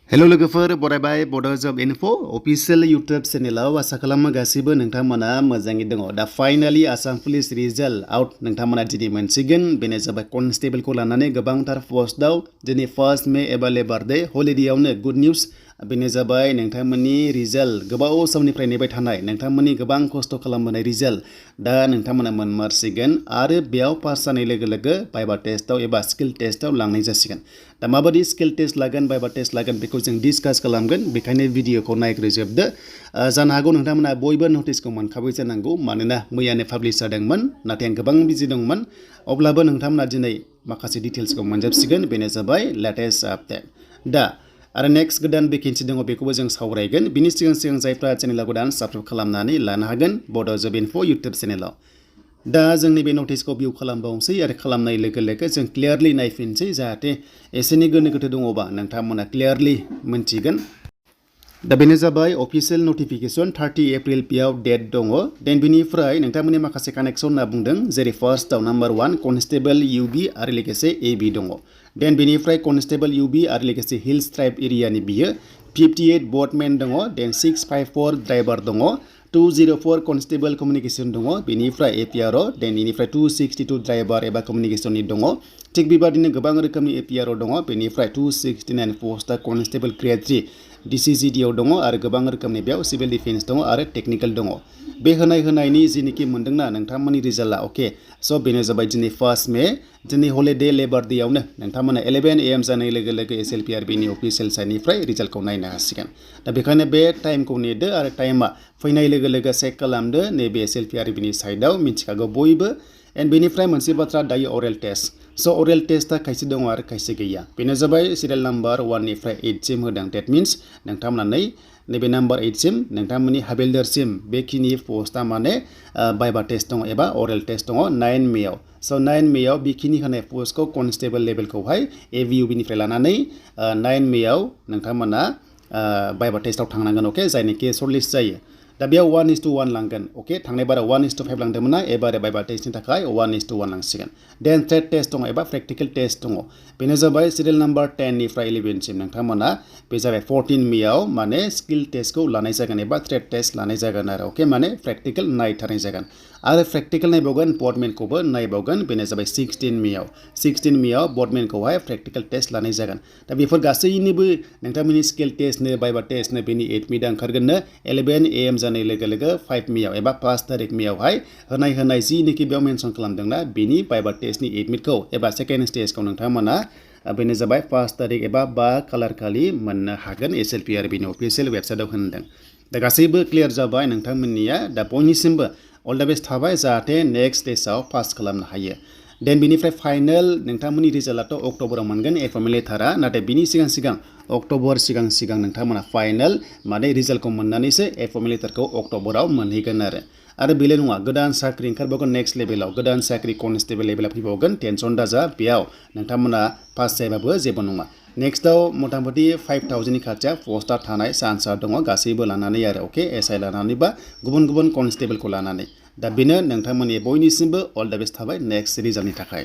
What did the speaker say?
hello लोगोफोर बरायबाय बड' जब info अफिशियेल YouTube चेनेलाव आसा खालामो गासिबो नोंथांमोना मोजाङै दङ दा finally Assam police result out नोंथांमोना दिनै मोनसिगोन बेनो जाबाय कनस्टेबलखौ लानानै गोबांथार पोस्टआव दिनै 1 मे एबा लेबार डे हलिडेआवनो गुड निउज बेनो जाबाय नोंथांमोननि रिजाल्ट गोबाव समनिफ्राय नेबाय थानाय नोंथांमोननि गोबां खस्थ' खालामबोनाय रिजाल्ट दा नोंथांमोना मोनमारसिगोन आरो बेयाव पास जानाय लोगो लोगो भाइभा टेस्टआव एबा स्किल टेस्टआव लांनाय जासिगोन दा माबायदि स्किल टेस्ट लागोन भाइभा टेस्ट लागोन बेखौ जों डिसकास खालामगोन बेखायनो भिडिअखौ नायग्रोजोबदो जानो हागौ नोंथांमोना बयबो नटिसखौ मोनखाबाय जानांगौ मानोना मैयानो पाब्लिश जादोंमोन नाथाय आं गोबां बिजि दंमोन अब्लाबो नोंथांमोना दिनै माखासे डिटेल्सखौ मोनजोबसिगोन बेनो जाबाय लेटेस्ट आपडेट दा आरो नेक्स्ट गोदान भेकेन्सि दङ बेखौबो जों सावरायगोन बिनि सिगां जायफ्रा चेनेलाव गोदान साबस्क्राइब खालामनानै लानो हागोन बड' जब इनफो इउटुब चेनेलाव दा जोंनि बे नटिसखौ भिउ खालामबावनोसै आरो खालामनाय लोगो लोगो जों क्लियारलि नायफिनसै जाहाथे एसेनि गोनो गोथो दङबा नोंथांमोना क्लियारलि मोनथिगोन दा बेनो जाबाय अफिशियेल नटिफिकेशन 30 एप्रिल बेयाव डेट दङ देन बिनिफ्राय नोंथांमोननि माखासे कानेक्सन होनना बुंदों जेरै फार्स्टआव नाम्बार 1 कनस्टेबल इउबि आरो लोगोसे एबि दङ देन बिनिफ्राय कनस्टेबल इउबि आरो लोगोसे हिल्स ट्राइब एरियानि बियो 58 बोटमेन दङ देन 654 ड्राइभार दङ 204 कनस्टेबल कमिउनिकेशन दङ बेनिफ्राय एपिआरअ देन बेनिफ्राय 262 ड्राइभार एबा कमिउनिकेशननि दङ थिग बेबादिनो गोबां रोखोमनि एपिआरअ दङ बेनिफ्राय 269 पोस्टआ कनस्टेबल ग्रेड 3 डिसिजिडिआव दङ आरो गोबां रोखोमनि बेयाव सिभिल डिफेन्स दङ आरो टेक्निकल दङ बे होनायनि जिनिखि मोनदोंना नोंथांमोननि रिजाल्टआ अके स' बेनो जाबाय दिनै 1 मे दिनै हलिडे लेबार डेआवनो नोंथांमोना 11 AM जानाय लोगो लोगो एसएलपिआरबिनि अफिसियेल साइटनिफ्राय रिजाल्टखौ नायनो हासिगोन दा बेखायनो बे टाइमखौ नेदो आरो टाइमा फैनाय लोगो लोगो चेक खालामदो नैबे एसएलपिआरबिनि साइटआव मिन्थिखागौ बयबो एन्ड बेनिफ्राय मोनसे बाथ्रा दायो अरेल टेस्ट स' अरेल टेस्टआ खायसे दङ आरो खायसे गैया बेनो जाबाय सिरियाल नाम्बार 1 निफ्राय 8 सिम होदों डेट मिन्स नोंथांमोना नैबे नाम्बार 8 सिम नोंथांमोननि हाबिलदारसिम बेखिनि पोस्टआ माने भाइभा टेस्ट दङ एबा अरेल टेस्ट दङ 9 मेआव स' 9 मेआव बेखिनि होनाय पोस्टखौ कनस्टेबल लेभेलखौहाय एभिइउबिनिफ्राय लानानै 9 मेआव नोंथांमोना भाइभा टेस्टआव थांनांगोन अके जायनिखि सर्टलिस्ट जायो दा बेयाव 1:1 लांगोन अके थांनाय बाराव 1:5 लांदोंमोन ना एबारे भाइभा टेस्टनि थाखाय 1:1 लांसिगोन देन ट्रेड टेस्ट दङ एबा प्रेक्टिकल टेस्ट दङ बेनो जाबाय सिरियाल नाम्बार 10 निफ्राय 11 सिम नोंथांमोना बे जाबाय 14 मेआव माने स्किल टेस्टखौ लानाय जागोन एबा ट्रेड टेस्ट लानाय जागोन आरो अके माने प्रेक्टिकल नायथारनाय जागोन आरो प्रेक्टिकल नायबावगोन बर्डमेनखौबो नायबावगोन बेनो जाबाय 16 मेआव बर्डमेनखौहाय प्रेक्टिकल टेस्ट लानाय जागोन दा बेफोर गासैनिबो नोंथांमोननि स्किल टेस्टनो भाइभा टेस्टनो बेनि एडमिटआ ओंखारगोननो 11 AM जानाय लोगो लोगो 5 मेआव एबा 5 तारिख मेआवहाय होनाय जिनिखि बेयाव मेनसन खालामदोंना बेनि भाइभा टेस्टनि एडमिटखौ एबा सेकेन्ड स्टेजखौ नोंथांमोना बेनो जाबाय 5 तारिख एबा 5 खालार खालि मोननो हागोन एसएलपिआरबिनि अफिसियेल वेबसाइटआव होनदों दा गासैबो क्लियार जाबाय नोंथांमोननिया दा बयनिसिमबो अल द बेस्ट थाबाय जाहाथे नेक्स्ट स्टेजआव पास खालामनो हायो देन बिनिफ्राय फाइनेल नोंथांमोननि रिजाल्टआथ' अक्ट'बराव मोनगोन एफर्मेल लेटारा नाथाय बिनि सिगां अक्ट'बर सिगां नोंथांमोना फाइनेल माने रिजाल्टखौ मोननानैसो एफर्मेल लेटारखौ अक्ट'बराव मोनहैगोन आरो बेल' नङा गोदान साख्रि ओंखारबावगोन नेक्स्ट लेभेलाव गोदान साख्रि कनस्टेबल लेभेलाव फैबावगोन टेनसन दाजा बेयाव नोंथांमोना पास जायाबाबो जेबो नङा नेक्स्टआव मथामथि 5000नि खाथियाव पस्टआ थानाय चान्सआ दङ गासैबो लानानै आरो अके एसआइ लानानै बा गुबुन कनस्टेबलखौ लानानै दा बेनो नोंथांमोननि बयनिसिमबो अल द बेस्ट थाबाय नेक्स्ट रिजाल्टनि थाखाय